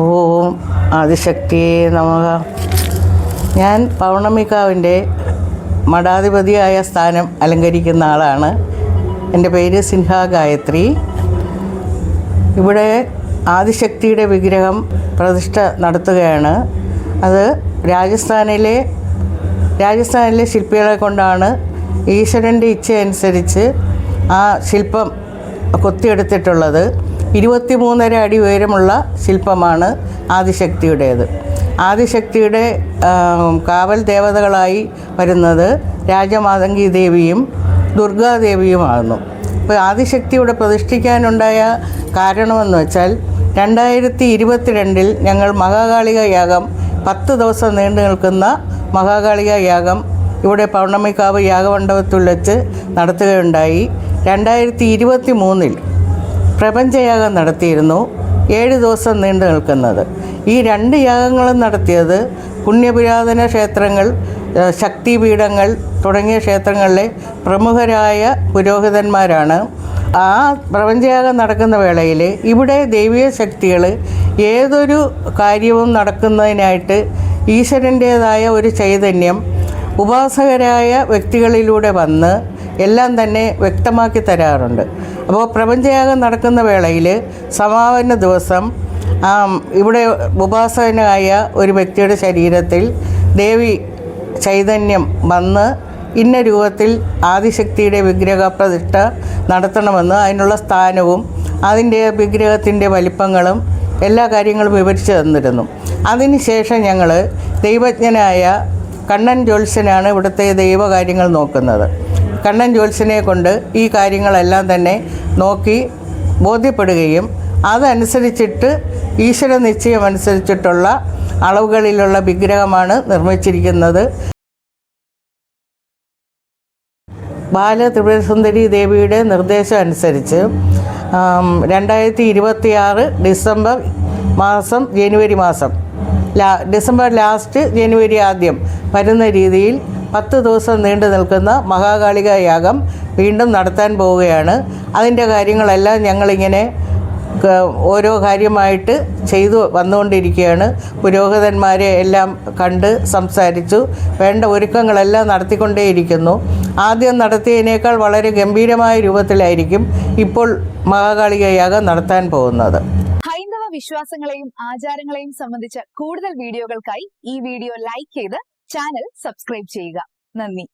ഓം ആദിശക്തിയെ നമഃ. ഞാൻ പൗർണമിക്കാവിൻ്റെ മഠാധിപതിയായ സ്ഥാനം അലങ്കരിക്കുന്ന ആളാണ്. എൻ്റെ പേര് സിൻഹ ഗായത്രി. ഇവിടെ ആദിശക്തിയുടെ വിഗ്രഹം പ്രതിഷ്ഠ നടത്തുകയാണ്. അത് രാജസ്ഥാനിലെ ശില്പികളെ കൊണ്ടാണ് ഈശ്വരൻ്റെ ഇച്ഛയനുസരിച്ച് ആ ശില്പം കൊത്തിയെടുത്തിട്ടുള്ളത്. 23.5 അടി ഉയരമുള്ള ശില്പമാണ് ആദിശക്തിയുടേത്. ആദിശക്തിയുടെ കാവൽ ദേവതകളായി വരുന്നത് രാജമാതംഗി ദേവിയും ദുർഗാദേവിയുമാകുന്നു. ഇപ്പോൾ ആദിശക്തിയുടെ പ്രതിഷ്ഠിക്കാനുണ്ടായ കാരണമെന്ന് വെച്ചാൽ 2022 ഞങ്ങൾ മഹാകാളിക യാഗം 10 ദിവസം നീണ്ടു നിൽക്കുന്ന മഹാകാളിക യാഗം ഇവിടെ പൗർണമിക്കാവ് യാഗമണ്ഡപത്തിൽ വെച്ച് നടത്തുകയുണ്ടായി. 2023 പ്രപഞ്ചയാഗം നടത്തിയിരുന്നു, 7 ദിവസം നീണ്ടു നിൽക്കുന്നത്. ഈ 2 യാഗങ്ങളും നടത്തിയത് പുണ്യപുരാതന ക്ഷേത്രങ്ങൾ, ശക്തിപീഠങ്ങൾ തുടങ്ങിയ ക്ഷേത്രങ്ങളിലെ പ്രമുഖരായ പുരോഹിതന്മാരാണ്. ആ പ്രപഞ്ചയാഗം നടക്കുന്ന വേളയിൽ ഇവിടെ ദൈവീയ ശക്തികൾ ഏതൊരു കാര്യവും നടക്കുന്നതിനായിട്ട് ഈശ്വരൻ്റേതായ ഒരു ചൈതന്യം ഉപാസകരായ വ്യക്തികളിലൂടെ വന്ന് എല്ലാം തന്നെ വ്യക്തമാക്കി തരാറുണ്ട്. അപ്പോൾ പ്രപഞ്ചയാഗം നടക്കുന്ന വേളയിൽ സമാപന ദിവസം ഇവിടെ ഉപാസകനായ ഒരു വ്യക്തിയുടെ ശരീരത്തിൽ ദേവി ചൈതന്യം വന്ന് ഇന്ന രൂപത്തിൽ ആദിശക്തിയുടെ വിഗ്രഹ പ്രതിഷ്ഠ നടത്തണമെന്ന് അതിനുള്ള സ്ഥാനവും അതിൻ്റെ വിഗ്രഹത്തിൻ്റെ വലിപ്പങ്ങളും എല്ലാ കാര്യങ്ങളും വിവരിച്ചു തന്നിരുന്നു. അതിനുശേഷം ഞങ്ങൾ ദൈവജ്ഞനായ കണ്ണൻ ജ്യോത്സ്യനാണ് ഇവിടുത്തെ ദൈവകാര്യങ്ങൾ നോക്കുന്നത്. കണ്ണൻ ജ്യോത്സ്യനെ കൊണ്ട് ഈ കാര്യങ്ങളെല്ലാം തന്നെ നോക്കി ബോധ്യപ്പെടുകയും അതനുസരിച്ചിട്ട് ഈശ്വര നിശ്ചയമനുസരിച്ചിട്ടുള്ള അളവുകളിലുള്ള വിഗ്രഹമാണ് നിർമ്മിച്ചിരിക്കുന്നത്. ബാലത്രിപുരസുന്ദരി ദേവിയുടെ നിർദ്ദേശം അനുസരിച്ച് 2026 ഡിസംബർ മാസം ജനുവരി മാസം ഡിസംബർ ലാസ്റ്റ് ജനുവരി ആദ്യം വരുന്ന രീതിയിൽ 10 ദിവസം നീണ്ടു നിൽക്കുന്ന മഹാകാളിക യാഗം വീണ്ടും നടത്താൻ പോവുകയാണ്. അതിൻ്റെ കാര്യങ്ങളെല്ലാം ഞങ്ങളിങ്ങനെ ഓരോ കാര്യമായിട്ട് ചെയ്തു വന്നുകൊണ്ടിരിക്കുകയാണ്. പുരോഹിതന്മാരെ എല്ലാം കണ്ട് സംസാരിച്ചു, വേണ്ട ഒരുക്കങ്ങളെല്ലാം നടത്തിക്കൊണ്ടേയിരിക്കുന്നു. ആദ്യം നടത്തിയതിനേക്കാൾ വളരെ ഗംഭീരമായ രൂപത്തിലായിരിക്കും ഇപ്പോൾ മഹാകാളിക യാഗം നടത്താൻ പോകുന്നത്. ഹൈന്ദവ വിശ്വാസങ്ങളെയും ആചാരങ്ങളെയും സംബന്ധിച്ച കൂടുതൽ വീഡിയോകൾക്കായി ഈ വീഡിയോ ലൈക്ക് ചെയ്ത് ചാനൽ സബ്സ്ക്രൈബ് ചെയ്യുക. നന്ദി.